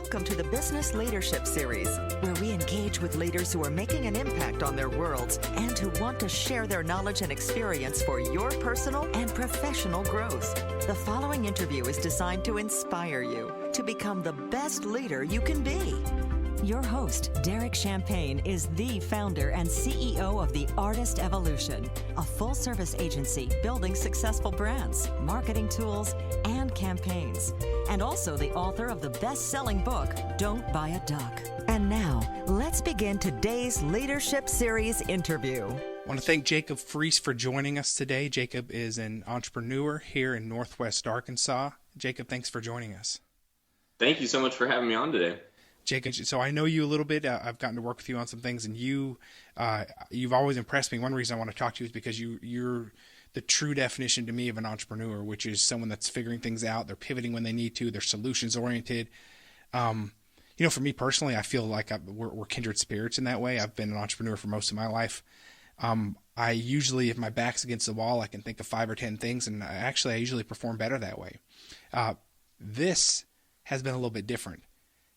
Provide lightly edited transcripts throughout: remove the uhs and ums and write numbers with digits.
Welcome to the Business Leadership Series, where we engage with leaders who are making an impact on their worlds and who want to share their knowledge and experience for your personal and professional growth. The following interview is designed to inspire you to become the best leader you can be. Your host, Derek Champagne, is the founder and CEO of The Artist Evolution, a full-service agency building successful brands, marketing tools, and campaigns, and also the author of the best-selling book, Don't Buy a Duck. And now, let's begin today's Leadership Series interview. I want to thank Jacob Frese for joining us today. Jacob is an entrepreneur here in Northwest Arkansas. Jacob, thanks for joining us. Thank you so much for having me on today. Jacob, so I know you a little bit. I've gotten to work with you on some things, and you've always impressed me. One reason I want to talk to you is because you're the true definition to me of an entrepreneur, which is someone that's figuring things out. They're pivoting when they need to. They're solutions oriented. For me personally, I feel like we're kindred spirits in that way. I've been an entrepreneur for most of my life. I usually, if my back's against the wall, I can think of 5 or 10 things, and I usually perform better that way. This has been a little bit different.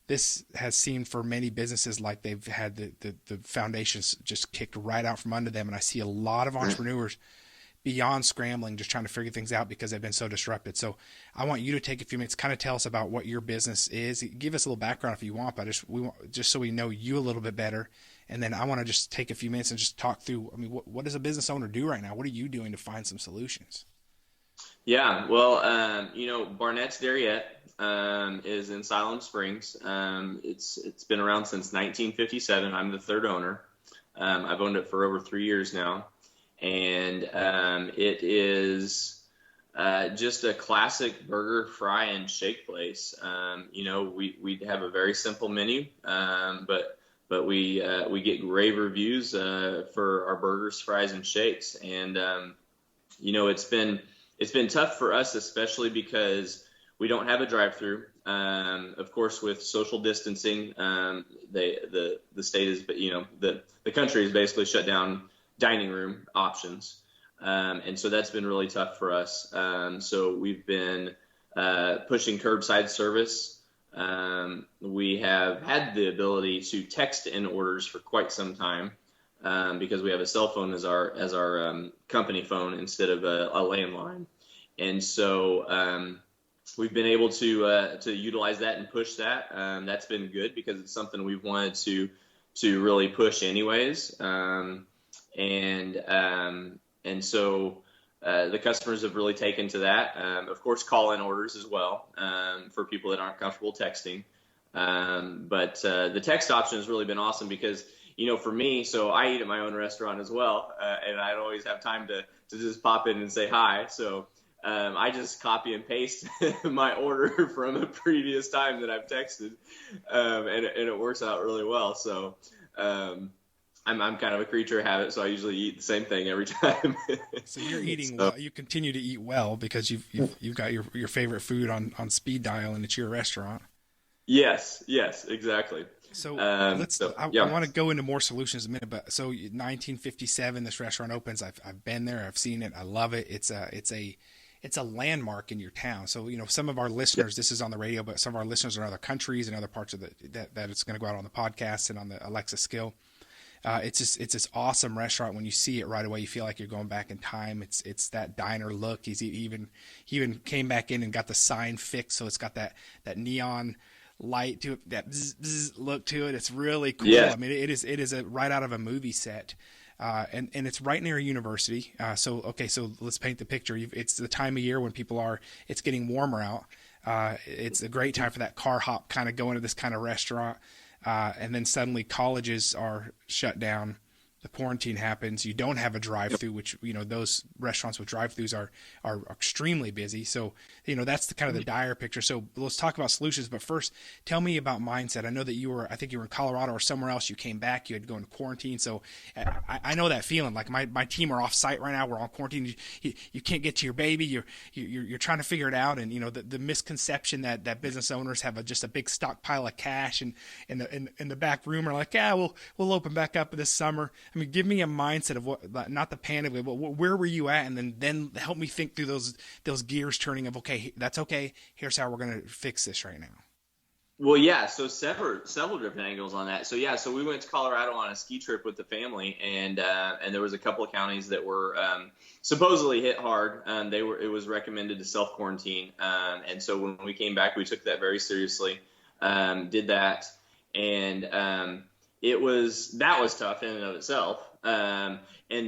This has seemed for many businesses like they've had the foundations just kicked right out from under them. And I see a lot of entrepreneurs beyond scrambling, just trying to figure things out because they've been so disrupted. So I want you to take a few minutes, kind of tell us about what your business is. Give us a little background if you want, but just so we know you a little bit better. And then I want to just take a few minutes and just talk through, what does a business owner do right now? What are you doing to find some solutions? Yeah, well, Barnett's Dairyette is in Siloam Springs. It's been around since 1957. I'm the third owner. I've owned it for over 3 years now, and it is just a classic burger, fry, and shake place. We have a very simple menu, but we get rave reviews for our burgers, fries, and shakes, and it's been tough for us, especially because we don't have a drive-through. Of course, with social distancing, the state is, the country has basically shut down dining room options, and so that's been really tough for us. So we've been pushing curbside service. We have had the ability to text in orders for quite some time. Because we have a cell phone as our company phone instead of a landline, and so we've been able to utilize that and push that. That's been good because it's something we've wanted to really push anyways, and so the customers have really taken to that. Of course, call-in orders as well for people that aren't comfortable texting, but the text option has really been awesome because. For me, so I eat at my own restaurant as well, and I don't always have time to just pop in and say hi. So I just copy and paste my order from a previous time that I've texted, and it works out really well. So I'm kind of a creature of habit, so I usually eat the same thing every time. So you're eating well. You continue to eat well because you've got your favorite food on speed dial, and it's your restaurant. Yes, exactly. So I want to go into more solutions in a minute, but so 1957, this restaurant opens. I've been there. I've seen it. I love it. It's a landmark in your town. So, some of our listeners, this is on the radio, but some of our listeners are in other countries and other parts of that it's going to go out on the podcast and on the Alexa skill. It's this awesome restaurant. When you see it right away, you feel like you're going back in time. It's that diner look. He even came back in and got the sign fixed. So it's got that neon light to it, that bzz, bzz look to it. It's really cool. Yeah. It is right out of a movie set, and it's right near a university. So let's paint the picture. It's the time of year when it's getting warmer out. It's a great time for that car hop, kind of going to this kind of restaurant, and then suddenly colleges are shut down. The quarantine happens. You don't have a drive-through, which, those restaurants with drive-throughs are extremely busy. So, that's the kind of the dire picture. So let's talk about solutions. But first, tell me about mindset. I know that I think you were in Colorado or somewhere else. You came back. You had to go into quarantine. So I know that feeling. Like my team are off site right now. We're on quarantine. You can't get to your baby. You're trying to figure it out. And the misconception that business owners have just a big stockpile of cash and in the back room are like, yeah, we'll open back up this summer. Give me a mindset of what, not the panic, but where were you at? And then help me think through those gears turning of, okay, that's okay. Here's how we're going to fix this right now. Well, yeah, so several different angles on that. So yeah, so we went to Colorado on a ski trip with the family, and there was a couple of counties that were supposedly hit hard. It was recommended to self quarantine, and so when we came back, we took that very seriously. Did that, and that was tough in and of itself. And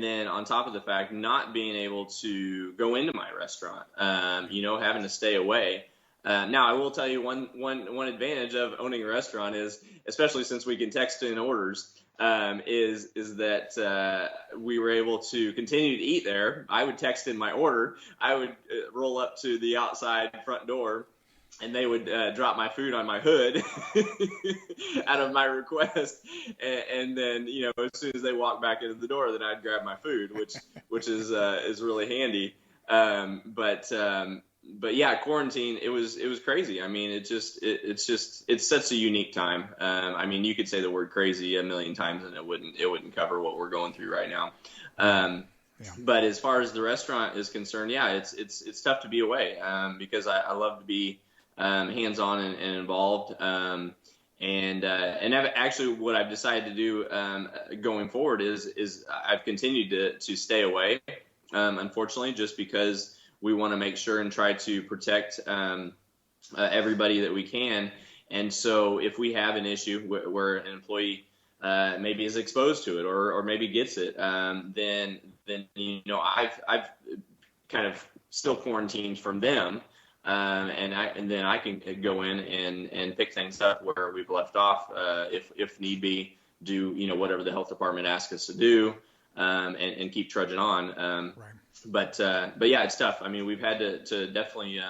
then on top of the fact, not being able to go into my restaurant, having to stay away. Now, I will tell you one advantage of owning a restaurant is, especially since we can text in orders, is that we were able to continue to eat there. I would text in my order. I would roll up to the outside front door, and they would drop my food on my hood out of my request, and then as soon as they walked back into the door, then I'd grab my food, which is really handy. But yeah, quarantine, it was crazy. I mean, it's such a unique time. I mean, you could say the word crazy a million times and it wouldn't cover what we're going through right now. Yeah. But as far as the restaurant is concerned, yeah, it's tough to be away, because I love to be hands-on and involved. And actually what I've decided to do going forward is I've continued to stay away, unfortunately, just because we want to make sure and try to protect everybody that we can. And so if we have an issue where an employee maybe is exposed to it or maybe gets it, then I've kind of still quarantined from them. And then I can go in and pick things up where we've left off, if need be, do whatever the health department asks us to do, and keep trudging on. Right. But yeah, it's tough. I mean, we've had to definitely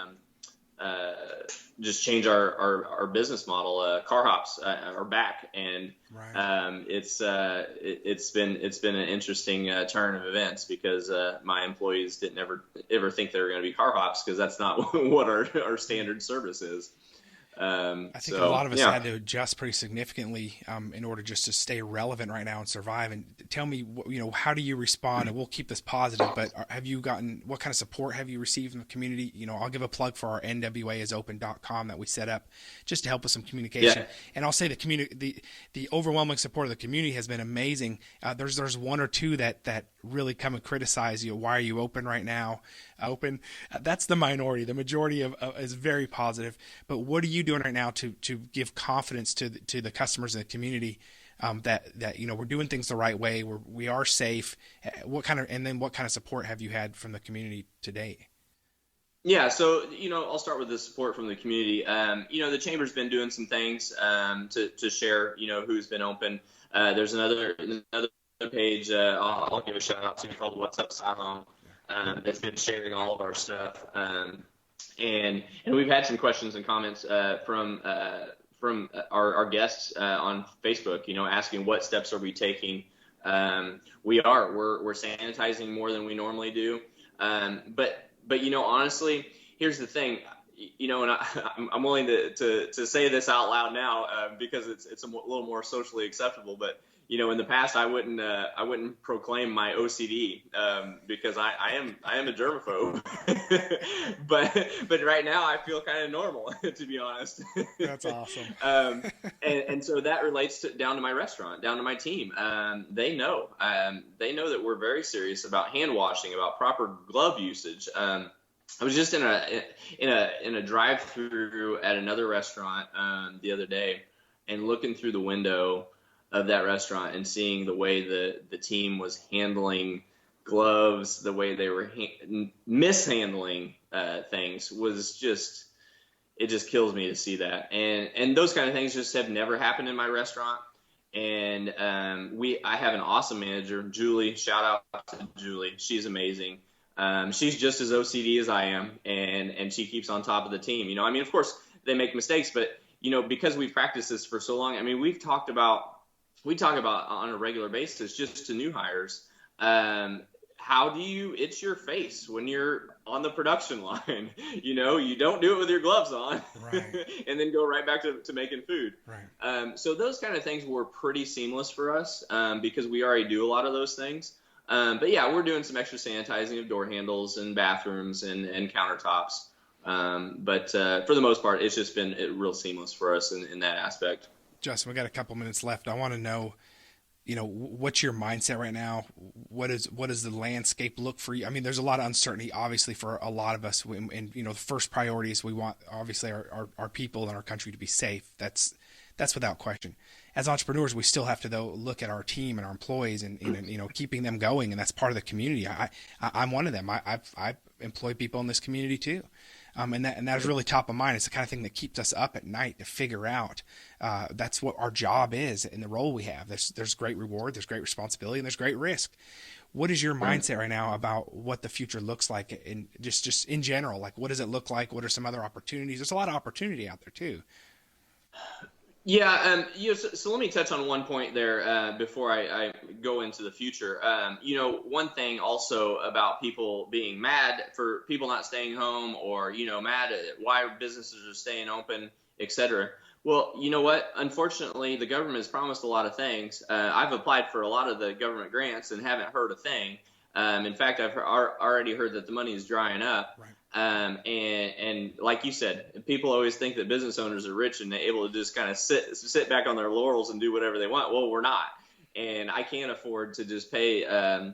just change our business model. Car hops are back, and right. It's been an interesting turn of events, because my employees didn't ever think they were going to be car hops, because that's not what our standard service is. I think a lot of us had to adjust pretty significantly in order just to stay relevant right now and survive. And tell me, how do you respond? And we'll keep this positive, but what kind of support have you received from the community? I'll give a plug for our nwaIsOpen.com that we set up just to help with some communication. Yeah. And I'll say the overwhelming support of the community has been amazing. There's one or two that really come and criticize you. Why are you open right now? That's the minority. The majority is very positive. But what are you doing right now to give confidence to the customers in the community that we're doing things the right way, we are safe? What kind of support have you had from the community to date? Yeah, so I'll start with the support from the community. The chamber's been doing some things to share who's been open. There's another page I'll give a shout out to, called What's Up Silo, that's been sharing all of our stuff. And we've had some questions and comments from our guests on Facebook, asking what steps are we taking. We're sanitizing more than we normally do. But honestly, here's the thing, and I'm willing to say this out loud now because it's a little more socially acceptable. But in the past, I wouldn't proclaim my OCD because I am a germaphobe. but right now I feel kind of normal, to be honest. That's awesome. And so that relates down to my restaurant, down to my team. They know that we're very serious about hand washing, about proper glove usage. I was just in a drive-through at another restaurant the other day, and looking through the window of that restaurant and seeing the way the team was handling gloves, the way they were mishandling things, it just kills me to see that. And those kind of things just have never happened in my restaurant. And I have an awesome manager, Julie. Shout out to Julie. She's amazing. She's just as OCD as I am, and she keeps on top of the team. Of course they make mistakes, but because we've practiced this for so long, we talk about on a regular basis, just to new hires, how do you itch your face when you're on the production line? You don't do it with your gloves on, right. And then go right back to making food. Right. So those kind of things were pretty seamless for us because we already do a lot of those things. But yeah, we're doing some extra sanitizing of door handles and bathrooms and countertops. But for the most part, it's just been real seamless for us in that aspect. Justin, we got a couple minutes left. I want to know, what's your mindset right now? What does the landscape look for you? I mean, there's a lot of uncertainty, obviously, for a lot of us. And the first priority is we want, obviously, our people and our country to be safe. That's without question. As entrepreneurs, we still have to, though, look at our team and our employees and keeping them going. And that's part of the community. I'm one of them. I employ people in this community too. And that is really top of mind. It's the kind of thing that keeps us up at night to figure out. That's what our job is and the role we have. There's great reward, there's great responsibility, and there's great risk. What is your mindset right now about what the future looks like, in just in general? Like, what does it look like? What are some other opportunities? There's a lot of opportunity out there too. Yeah, so let me touch on one point there before I go into the future. One thing also about people being mad for people not staying home, or mad at why businesses are staying open, etc. Well, you know what? Unfortunately, the government has promised a lot of things. I've applied for a lot of the government grants and haven't heard a thing. In fact, I've already heard that the money is drying up. Right. And like you said, people always think that business owners are rich and they're able to just kind of sit back on their laurels and do whatever they want. Well, we're not. And I can't afford to just pay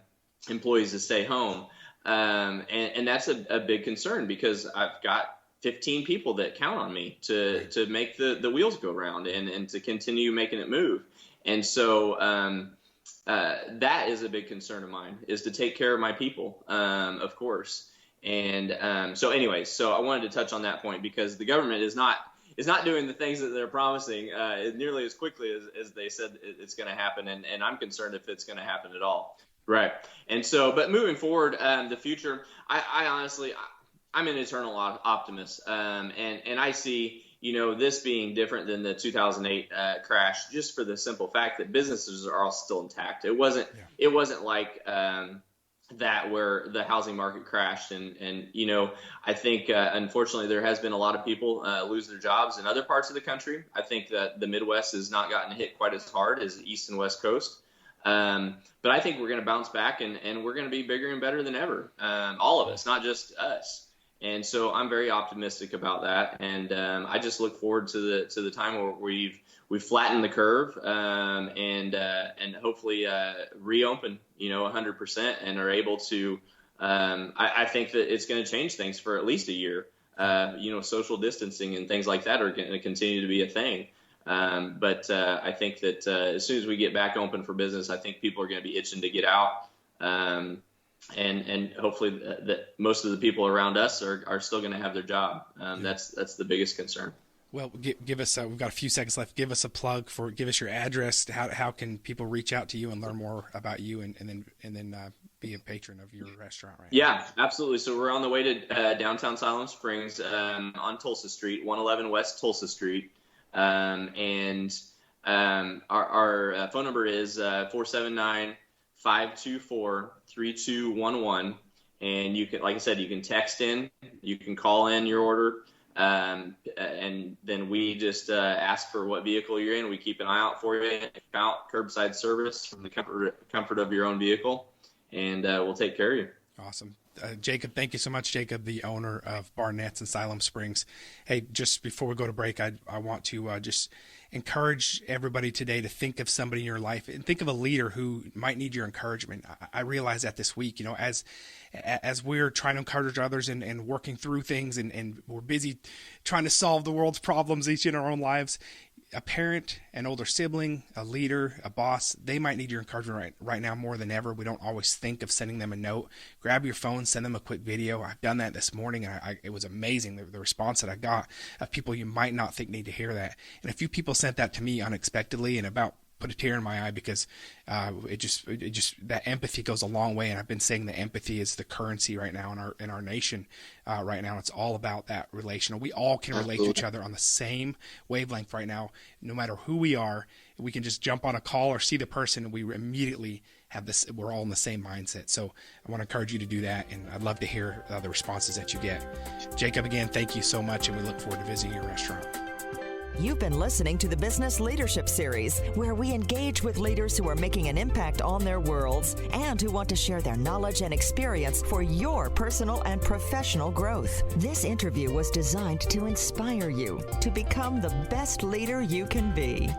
employees to stay home. And that's a big concern, because I've got 15 people that count on me to make the wheels go round and to continue making it move. And so that is a big concern of mine, is to take care of my people, of course. And so I wanted to touch on that point, because the government is not doing the things that they're promising nearly as quickly as they said it's going to happen. And I'm concerned if it's going to happen at all. Right. And so, but moving forward, the future, I honestly, I'm an eternal optimist. And I see, this being different than the 2008 crash, just for the simple fact that businesses are all still intact. It wasn't like that where the housing market crashed. And I think, unfortunately, there has been a lot of people lose their jobs in other parts of the country. I think that the Midwest has not gotten hit quite as hard as the East and West Coast. But I think we're going to bounce back, and we're going to be bigger and better than ever. All of us, not just us. And so I'm very optimistic about that. And I just look forward to the time where we've flattened the curve, and hopefully reopen, 100%, and are able to. I think that it's going to change things for at least a year. Social distancing and things like that are going to continue to be a thing. But I think that as soon as we get back open for business, I think people are going to be itching to get out. And hopefully that most of the people around us are still going to have their job. That's the biggest concern. Well, give us, we've got a few seconds left. Give us a plug give us your address. How can people reach out to you and learn more about you, and then be a patron of your restaurant right now? Yeah, absolutely. So we're on the way to downtown Siloam Springs, on Tulsa Street, 111 West Tulsa Street. And our phone number is 479-524-3211. And you can, like I said, you can text in, you can call in your order. And then we just ask for what vehicle you're in. We keep an eye out for you, curbside service from the comfort of your own vehicle, and we'll take care of you. Awesome. Jacob, thank you so much, Jacob, the owner of Barnett's in Siloam Springs. Hey, just before we go to break, I want to just encourage everybody today to think of somebody in your life and think of a leader who might need your encouragement. I realized that this week, as we're trying to encourage others and working through things, and we're busy trying to solve the world's problems each in our own lives, a parent, an older sibling, a leader, a boss, they might need your encouragement right now more than ever. We don't always think of sending them a note. Grab your phone, send them a quick video. I've done that this morning, and it was amazing, the response that I got of people you might not think need to hear that. And a few people sent that to me unexpectedly, and about put a tear in my eye, because it just that empathy goes a long way. And I've been saying that empathy is the currency right now in our nation right now. It's all about that relational. We all can relate to each other on the same wavelength right now. No matter who we are, we can just jump on a call or see the person, and we immediately have this. We're all in the same mindset. So I want to encourage you to do that, and I'd love to hear the responses that you get. Jacob, again, thank you so much, and we look forward to visiting your restaurant. You've been listening to the Business Leadership Series, where we engage with leaders who are making an impact on their worlds and who want to share their knowledge and experience for your personal and professional growth. This interview was designed to inspire you to become the best leader you can be.